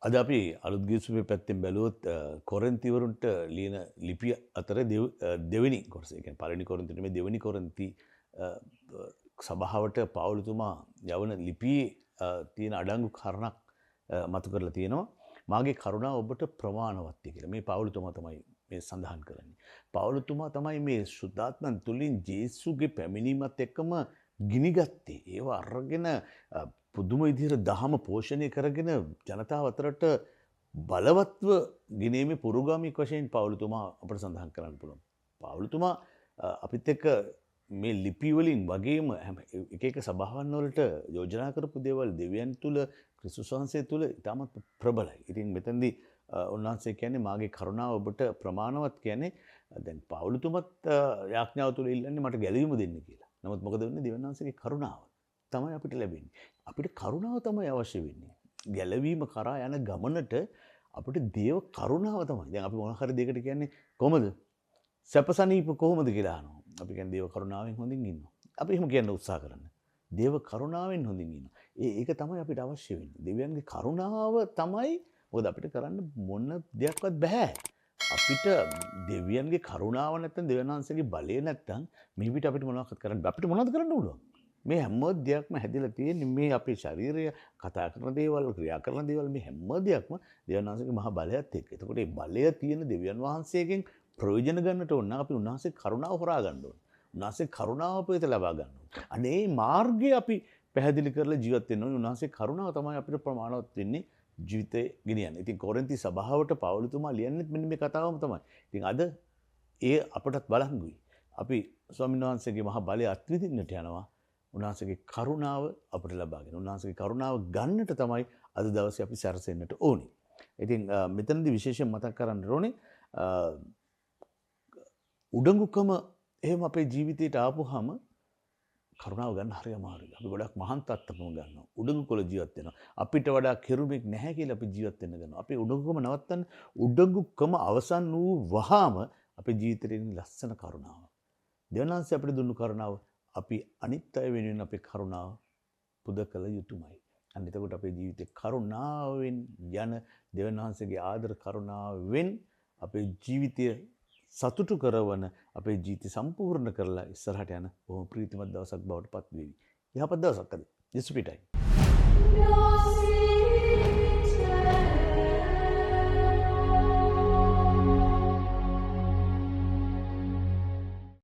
අද අපි අලුත් ගිවිසුමේ පැත්තෙන් බැලුවොත් කොරින්තිවරුන්ට ලියන ලිපිය අතර දෙවෙනි කොටස. ඒ කියන්නේ පළවෙනි කොරින්ති නෙමෙයි දෙවෙනි කොරින්ති සභාවට පවුලතුමා යවන ලිපියේ තියෙන අඩංගු කාරණක් මතු කරලා තියෙනවා. මාගේ කරුණාව ඔබට ප්‍රමාණවත්ය කියලා. මේ පවුලතුමා තමයි මේ සඳහන් කරන්නේ. පවුලතුමා තමයි මේ සුද්ධාත්මන් තුලින් ජේසුගේ පැමිණීමත් එක්කම ගිනිගත්තේ. ඒව අරගෙන පුදුම විදිහට දහම පෝෂණය කරගෙන ජනතාව අතරට බලවත්ව ගෙනීමේ පුරුගාමික වශයෙන් පවුලතුමා අපට සඳහන් කරන්න පුළුවන්. පවුලතුමා අපිත් එක්ක මේ ලිපි වලින් වගේම එක එක සභාවන් වලට යෝජනා කරපු දේවල් දෙවියන් තුල ක්‍රිස්තුස් වහන්සේ තුල ඉතාමත් ප්‍රබලයි. ඉතින් මෙතනදී උන්වහන්සේ කියන්නේ මාගේ කරුණාව ඔබට ප්‍රමාණවත් කියන්නේ දැන් පවුලතුමත් යාඥාව තුල ඉල්ලන්නේ මට ගැලවීම දෙන්න කියලා. නමුත් මොකද වෙන්නේ දෙවියන් වහන්සේගේ කරුණාව තමයි අපිට ලැබෙන්නේ. අපිට කරුණාව තමයි අවශ්‍ය වෙන්නේ. ගැලවීම කරා යන ගමනට අපිට දේව කරුණාව තමයි. දැන් අපි මොන හරි දෙයකට කියන්නේ කොහමද? සැපසනීප කොහොමද කියලා අහනවා. අපි කියන්නේ දේව කරුණාවෙන් හොඳින් ඉන්නවා. අපි එහෙම කියන්න උත්සාහ කරන්න. දේව කරුණාවෙන් හොඳින් ඉන්නවා. ඒක තමයි අපිට අවශ්‍ය වෙන්නේ. දෙවියන්ගේ කරුණාව තමයි මොකද අපිට කරන්න මොන දෙයක්වත් බෑ. අපිට දෙවියන්ගේ කරුණාව නැත්නම් දෙවියන් වහන්සේගේ බලය නැත්නම් මේ පිට අපිට මොනවද කරන්න අපිට මොනවද කරන්න උනනවා. මේ හැම දෙයක්ම හැදිලා තියෙන්නේ මේ අපේ ශරීරය කතා කරන දේවල් ක්‍රියා කරන දේවල් මේ හැම දෙයක්ම දෙවියන් වහන්සේගේ මහා බලයත් එක්ක. එතකොට මේ බලය තියෙන දෙවියන් වහන්සේගෙන් ප්‍රයෝජන ගන්නට ඕන නම් අපි උන්වහන්සේ කරුණාව හොරා ගන්න ඕන. උන්වහන්සේ කරුණාව අපිට ලබා ගන්න ඕන. අනේ මාර්ගය අපි පැහැදිලි කරලා ජීවත් වෙන්න ඕනේ. උන්වහන්සේ කරුණාව තමයි අපිට ප්‍රමාණවත් වෙන්නේ ජීවිතේ ගෙනියන්නේ. ඉතින් කොරින්ති සභාවට පවුලතුමා ලියන්නේ මෙන්න මේ කතාවම තමයි. ඉතින් අද ඒ අපටත් බලංගුයි. අපි ස්වාමීන් වහන්සේගේ මහා බලය අත්විඳින්නට යනවා. උන්වහන්සේගේ කරුණාව අපිට ලබාගෙන උන්වහන්සේගේ කරුණාව ගන්නට තමයි අද දවසේ අපි සැරසෙන්නට ඕනේ. ඉතින් මෙතනදී විශේෂයෙන් මතක් කරන්න ඕනේ උඩඟුකම එහෙම අපේ ජීවිතයට ආපුහම කරුණාව ගන්න හරිය අමාරුයි. අපි ගොඩක් මහාන් තත්ත්වකම ගන්නවා. උඩඟුකොල ජීවත් වෙනවා. අපිට වඩා කෙරුමක් නැහැ කියලා අපි ජීවත් වෙන්න ගන්නවා. අපේ උඩඟුකම නවත්තන්න උඩඟුකම අවසන් වූ වහාම අපේ ජීවිතේ ලස්සන කරුණාව. දෙවනාංශය අපිට දුන්නු කරුණාව අපි අනිත් අය වෙනුවෙන් අපේ කරුණාව පුද කළ යුතුමයි. අන්න එතකොට අපේ ජීවිතේ කරුණාවෙන් යන දෙවනාංශගේ ආදර කරුණාවෙන් අපේ ජීවිතය සතුටු කරවන අපේ ජීවිතය සම්පූර්ණ කරලා ඉස්සරහට යන බොහොම ප්‍රීතිමත් දවසක් බවට පත් වෙවි. යහපත් දවසක් අද. යසුපිටයි.